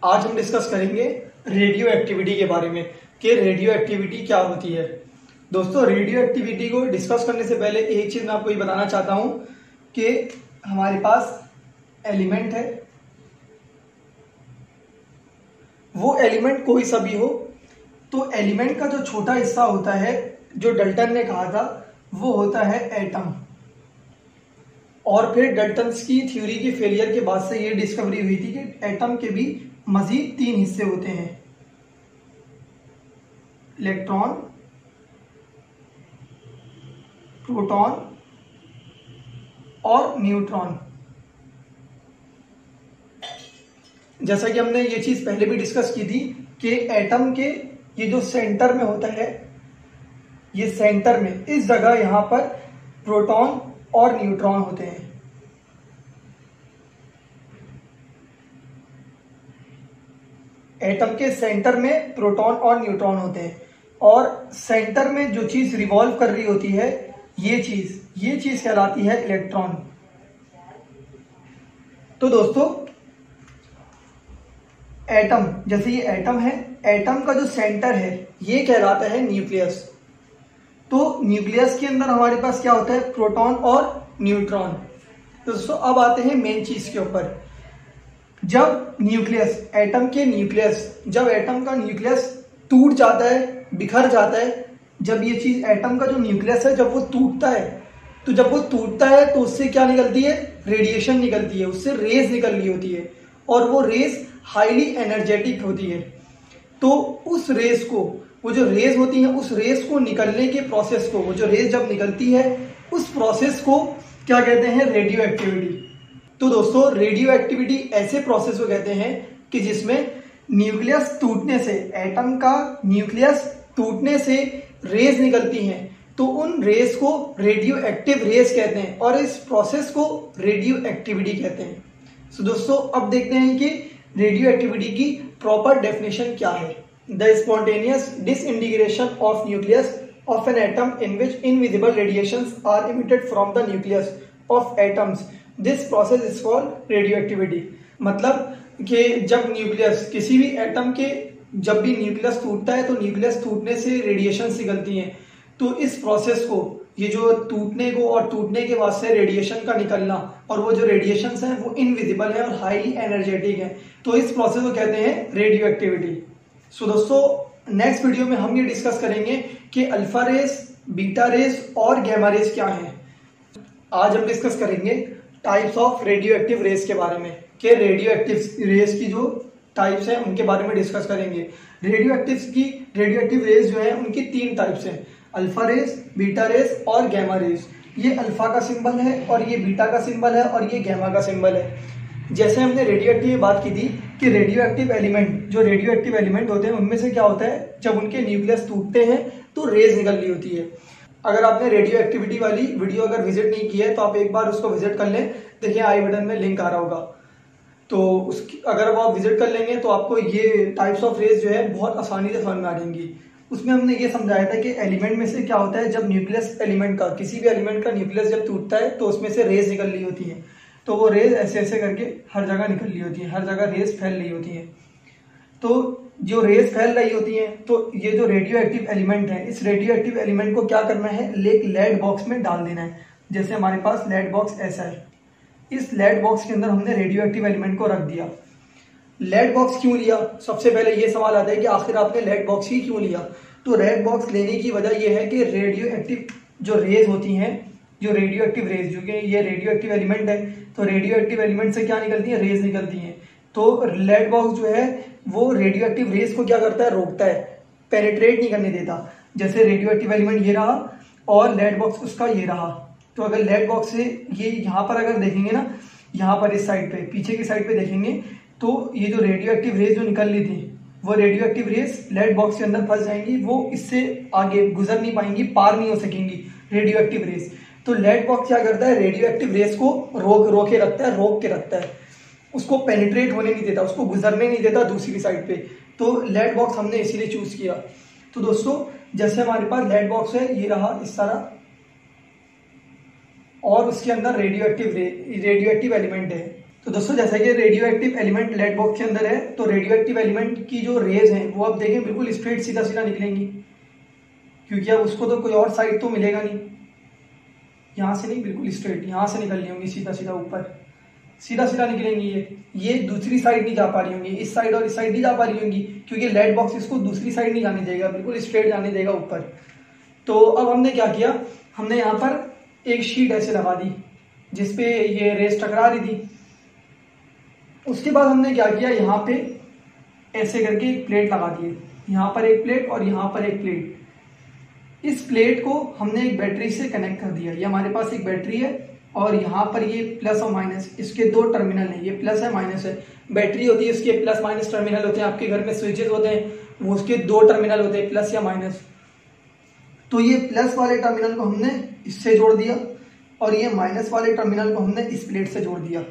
आज हम डिस्कस करेंगे रेडियो एक्टिविटी के बारे में कि रेडियो एक्टिविटी क्या होती है। दोस्तों, रेडियो एक्टिविटी को डिस्कस करने से पहले एक चीज मैं आपको ये बताना चाहता हूं कि हमारे पास एलिमेंट है, वो एलिमेंट कोई सा भी हो, तो एलिमेंट का जो छोटा हिस्सा होता है, जो डल्टन ने कहा था, वो होता है एटम। और फिर डल्टन्स की थ्योरी के फेलियर के बाद से ये डिस्कवरी हुई थी कि एटम के भी मजीद 3 हिस्से होते हैं, इलेक्ट्रॉन, प्रोटॉन और न्यूट्रॉन। जैसा कि हमने ये चीज पहले भी डिस्कस की थी कि एटम के ये जो सेंटर में होता है, ये सेंटर में इस जगह यहां पर प्रोटॉन और न्यूट्रॉन होते हैं। एटम के सेंटर में प्रोटॉन और न्यूट्रॉन होते हैं और सेंटर में जो चीज रिवॉल्व कर रही होती है, ये चीज कहलाती है इलेक्ट्रॉन। तो दोस्तों, एटम, जैसे ये एटम है, एटम का जो सेंटर है ये कहलाता है न्यूक्लियस। तो न्यूक्लियस के अंदर हमारे पास क्या होता है, प्रोटॉन और न्यूट्रॉन। तो दोस्तों अब आते हैं मेन चीज के ऊपर। जब न्यूक्लियस, एटम के न्यूक्लियस, जब एटम का न्यूक्लियस टूट जाता है, बिखर जाता है, जब ये चीज एटम का जो न्यूक्लियस है जब वो टूटता है, तो जब वो टूटता है तो उससे क्या निकलती है, रेडिएशन निकलती है, उससे रेज निकल रही होती है और वो रेज हाईली एनर्जेटिक होती है। तो उस रेस को, वो जो रेस होती है, उस रेस को निकलने के प्रोसेस को, वो जो रेस जब निकलती है उस प्रोसेस को क्या कहते हैं, रेडियो एक्टिविटी। तो दोस्तों, रेडियो एक्टिविटी ऐसे प्रोसेस को कहते हैं कि जिसमें न्यूक्लियस टूटने से, एटम का न्यूक्लियस टूटने से रेस निकलती हैं, तो उन रेस को रेडियो एक्टिव रेस कहते हैं और इस प्रोसेस को रेडियो एक्टिविटी कहते हैं। तो दोस्तों अब देखते हैं कि रेडियो एक्टिविटी की प्रॉपर डेफिनेशन क्या है। The spontaneous disintegration of nucleus of an atom in which invisible radiations are emitted from the nucleus of atoms, this process is called radioactivity. मतलब कि जब न्यूक्लियस, किसी भी एटम के जब भी न्यूक्लियस टूटता है तो न्यूक्लियस टूटने से रेडिएशंस निकलती हैं। तो इस प्रोसेस को, ये जो टूटने को और टूटने के बाद से रेडिएशन का निकलना, और वो जो रेडिएशंस हैं वो इनविजिबल है और हाईली एनर्जेटिक है, तो इस प्रोसेस को कहते हैं रेडियो एक्टिविटी। सो दोस्तों, नेक्स्ट वीडियो में हम ये डिस्कस करेंगे कि अल्फा रेस, बीटा रेस और गैमा रेस क्या है। आज हम डिस्कस करेंगे types of radioactive rays के बारे में कि रेडियो एक्टिव रेस की जो टाइप्स हैं उनके बारे में डिस्कस करेंगे। रेडियो एक्टिव रेस जो है उनकी 3 टाइप्स हैं, अल्फा रेस, बीटा रेस और गैमा रेस। ये अल्फा का सिंबल है और ये बीटा का सिंबल है और ये गैमा का सिंबल है। जैसे हमने रेडियो एक्टिव में बात की थी कि रेडियो एक्टिव एलिमेंट, जो रेडियो एक्टिव एलिमेंट होते हैं उनमें से क्या होता है, जब उनके न्यूक्लियस टूटते हैं तो रेज निकल रही होती है। अगर आपने रेडियो एक्टिविटी वाली वीडियो अगर विजिट नहीं की है तो आप एक बार उसको विजिट कर लें, देखिए आई बटन में लिंक आ रहा होगा, तो उसकी अगर वो आप विजिट कर लेंगे तो आपको ये टाइप्स ऑफ रेस जो है बहुत आसानी से समझ में आ जाएंगी। उसमें हमने ये समझाया था कि एलिमेंट में से क्या होता है, जब न्यूक्लियस एलिमेंट का, किसी भी एलिमेंट का न्यूक्लियस जब टूटता है तो उसमें से रेस निकल रही होती है, तो वो रेस ऐसे ऐसे करके हर जगह निकल रही होती है, हर जगह रेस फैल रही होती है। तो जो रेस फैल रही होती है, तो ये जो रेडियो एक्टिव एलिमेंट है, इस रेडियो एक्टिव एलिमेंट को क्या करना है, एक लेड बॉक्स में डाल देना है। जैसे हमारे पास लेड बॉक्स ऐसा है, इस लेड बॉक्स के अंदर हमने रेडियो एक्टिव एलिमेंट को रख दिया। लेड बॉक्स क्यों लिया, सबसे पहले ये सवाल आता है कि आखिर आपने लेड बॉक्स ही क्यों लिया। तो रेड बॉक्स लेने की वजह यह है कि रेडियो एक्टिव जो रेज होती हैं, जो रेडियो एक्टिव रेज, जो कि ये रेडियो एक्टिव एलिमेंट है, तो रेडियो एक्टिव एलिमेंट से क्या निकलती है, रेज निकलती हैं। तो लेड बॉक्स जो है वो रेडियो एक्टिव रेज को क्या करता है, रोकता है, पेनिट्रेट नहीं करने देता। जैसे रेडियो एक्टिव एलिमेंट ये रहा और लेड बॉक्स उसका ये रहा, तो अगर लेड बॉक्स से ये यहाँ पर अगर देखेंगे ना, यहाँ पर इस साइड पे, पीछे की साइड पे देखेंगे, तो ये जो रेडियो एक्टिव रेज जो निकल रही थी, वो radioactive rays lead box के अंदर फंस जाएंगी, वो इससे आगे गुजर नहीं पाएंगी, पार नहीं हो सकेंगी रेडियो एक्टिव रेज। तो लेड बॉक्स क्या करता है, रेडियो एक्टिव रेज को रोक के रखता है, उसको पेनिट्रेट होने नहीं देता, उसको गुजरने नहीं देता दूसरी साइड पे। तो लेड बॉक्स हमने इसीलिए चूज किया। तो दोस्तों, जैसे हमारे पास लेड बॉक्स है, ये रहा इस तरह, और उसके अंदर रेडियो एक्टिव एलिमेंट है। तो दोस्तों जैसा कि radioactive element lead box के अंदर है, तो रेडियो एक्टिव एलिमेंट की जो रेज हैं वो आप देखें बिल्कुल स्ट्रेट सीधा सीधा निकलेंगी, क्योंकि अब उसको तो कोई और साइड तो मिलेगा नहीं, यहाँ से नहीं, बिल्कुल स्ट्रेट यहाँ से निकलनी होंगी सीधा सीधा ऊपर, सीधा सीधा निकलेंगी। ये दूसरी साइड नहीं जा पा रही होंगी, इस साइड और इस साइड नहीं जा पा रही होंगी, क्योंकि लेड बॉक्स इसको दूसरी साइड नहीं जाने देगा, बिल्कुल स्ट्रेट जाने देगा ऊपर। तो अब हमने क्या किया, हमने यहाँ पर एक शीट ऐसे लगा दी जिसपे ये रेस टकरा रही थी। उसके बाद हमने क्या किया, यहाँ पे ऐसे करके एक प्लेट लगा दी, यहाँ पर एक प्लेट और यहाँ पर एक प्लेट। इस प्लेट को हमने एक बैटरी से कनेक्ट कर दिया। ये हमारे पास एक बैटरी है और यहाँ पर ये प्लस और माइनस, इसके दो टर्मिनल हैं, ये प्लस है माइनस है। बैटरी होती है इसके प्लस माइनस टर्मिनल होते हैं, आपके घर में स्विचेस होते हैं वो उसके दो टर्मिनल होते हैं, प्लस या माइनस। तो ये प्लस वाले टर्मिनल को हमने इससे जोड़ दिया और ये माइनस वाले टर्मिनल को हमने इस प्लेट से जोड़ दिया,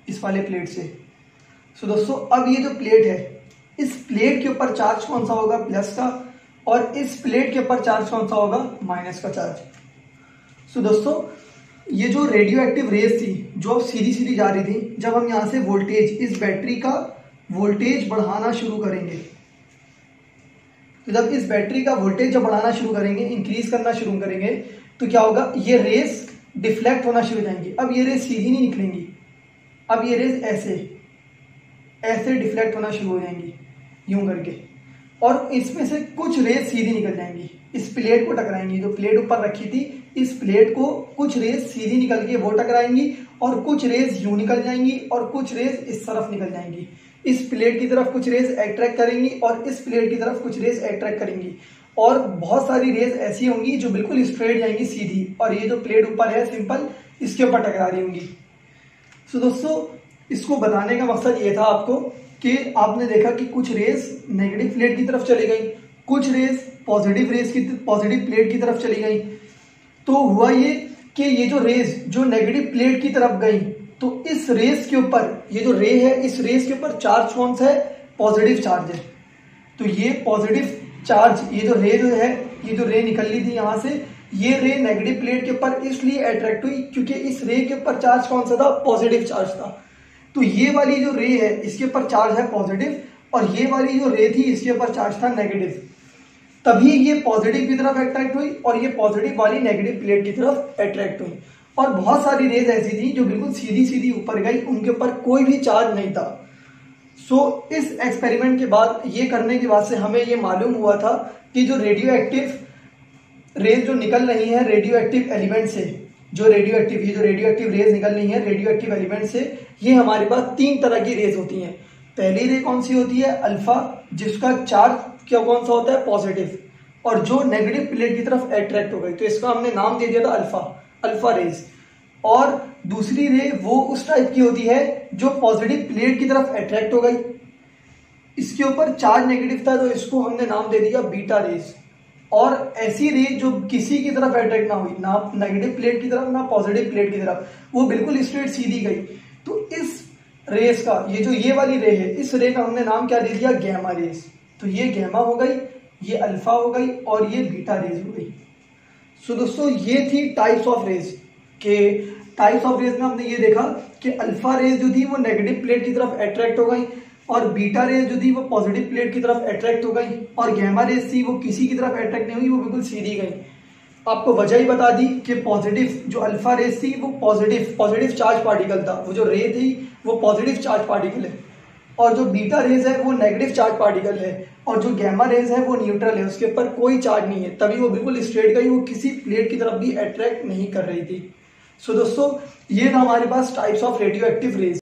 इस वाले प्लेट से। सो दोस्तों अब ये जो प्लेट है, इस प्लेट के ऊपर चार्ज कौन सा होगा, प्लस का, और इस प्लेट के ऊपर चार्ज कौन सा होगा, माइनस का चार्ज। सो दोस्तों ये जो रेडियो एक्टिव रेज थी जो सीधी सीधी जा रही थी, जब हम यहाँ से वोल्टेज, इस बैटरी का वोल्टेज बढ़ाना शुरू करेंगे, तो जब इस बैटरी का वोल्टेज जब बढ़ाना शुरू करेंगे, इंक्रीज करना शुरू करेंगे, तो क्या होगा, ये रेस डिफ्लेक्ट होना शुरू हो जाएंगी। अब ये रेस सीधी नहीं निकलेंगी, अब ये रेस ऐसे ऐसे डिफ्लेक्ट होना शुरू हो जाएंगी यूं करके, और इसमें से कुछ रेस सीधी निकल जाएंगी, इस प्लेट को टकराएंगी। जो प्लेट ऊपर रखी थी, इस प्लेट को कुछ रेस सीधी निकल के वो टकराएंगी और कुछ रेस यूं निकल जाएंगी और कुछ रेस इस तरफ निकल जाएंगी। इस प्लेट की तरफ कुछ रेस अट्रैक्ट करेंगी और इस प्लेट की तरफ कुछ रेस अट्रैक्ट करेंगी, और बहुत सारी रेस ऐसी होंगी जो बिल्कुल स्ट्रेट जाएंगी सीधी, और ये जो प्लेट ऊपर है सिंपल, इसके ऊपर टकरा रही होंगी। सो दोस्तों इसको बताने का मकसद ये था आपको कि आपने देखा कि कुछ रेस नेगेटिव प्लेट की तरफ चली गई, कुछ रेस पॉजिटिव प्लेट की तरफ चली गई। तो हुआ ये कि ये जो रेस जो नेगेटिव प्लेट की तरफ गई, तो इस रेस के ऊपर, ये जो रे है, इस रेस के ऊपर चार्ज कौन सा है, पॉजिटिव चार्ज है। तो ये पॉजिटिव चार्ज, ये जो रे निकल रही थी यहाँ से, ये रे नेगेटिव प्लेट के ऊपर इसलिए अट्रैक्ट हुई क्योंकि इस रे के ऊपर चार्ज कौन सा था, पॉजिटिव चार्ज था। तो ये वाली जो रे है इसके ऊपर चार्ज है पॉजिटिव, और ये वाली जो रे थी इसके ऊपर चार्ज था नेगेटिव। तभी ये पॉजिटिव की तरफ अट्रैक्ट हुई और ये पॉजिटिव वाली नेगेटिव प्लेट की तरफ अट्रैक्ट हुई। और बहुत सारी रेज ऐसी थी जो बिल्कुल सीधी सीधी ऊपर गई, उनके ऊपर कोई भी चार्ज नहीं था। सो इस एक्सपेरिमेंट के बाद, ये करने के बाद से हमें ये मालूम हुआ था कि जो रेडियो एक्टिव रेज जो निकल रही है रेडियो एक्टिव एलिमेंट से, जो रेडियो एक्टिव रेज निकल रही है रेडियो एक्टिव एलिमेंट से, ये हमारे पास तीन तरह की रेज होती हैं। पहली रे कौन सी होती है, अल्फा, जिसका चार्ज क्या कौन सा होता है, पॉजिटिव, और जो नेगेटिव प्लेट की तरफ अट्रैक्ट हो गई, तो इसका हमने नाम दे दिया था अल्फा रेज। और दूसरी रे वो उस टाइप की होती है जो पॉजिटिव प्लेट की तरफ अट्रैक्ट हो गई, इसके ऊपर चार्ज नेगेटिव था, तो इसको हमने नाम दे दिया बीटा रेज। और ऐसी रे जो किसी की तरफ अट्रैक्ट ना हुई, ना नेगेटिव प्लेट की तरफ ना पॉजिटिव प्लेट की तरफ, वो बिल्कुल स्ट्रेट सीधी गई, तो इस रेस का, ये वाली रे है, इस रे का हमने नाम क्या दे दिया, गैमा रेस। तो ये गैमा हो गई, ये अल्फा हो गई और ये बीटा रेज हो गई। सो दोस्तों ये थी टाइप्स ऑफ रेज के। टाइप्स ऑफ रेज में हमने ये देखा कि अल्फा रेज जो थी वो नेगेटिव प्लेट की तरफ अट्रैक्ट हो गई, और बीटा रेज जो थी वो पॉजिटिव प्लेट की तरफ अट्रैक्ट हो गई, और गैमा रेज थी वो किसी की तरफ अट्रैक्ट नहीं हुई, वो बिल्कुल सीधी गई। आपको वजह ही बता दी कि पॉजिटिव जो अल्फा रेज थी वो पॉजिटिव चार्ज पार्टिकल था, वो जो रे थी वो पॉजिटिव चार्ज पार्टिकल है, और जो बीटा रेज है वो नेगेटिव चार्ज पार्टिकल है, और जो गैमा रेज है वो न्यूट्रल है, उसके ऊपर कोई चार्ज नहीं है, तभी वो बिल्कुल स्ट्रेट गई, वो किसी प्लेट की तरफ भी अट्रैक्ट नहीं कर रही थी। सो दोस्तों ये था हमारे पास types of radioactive raise.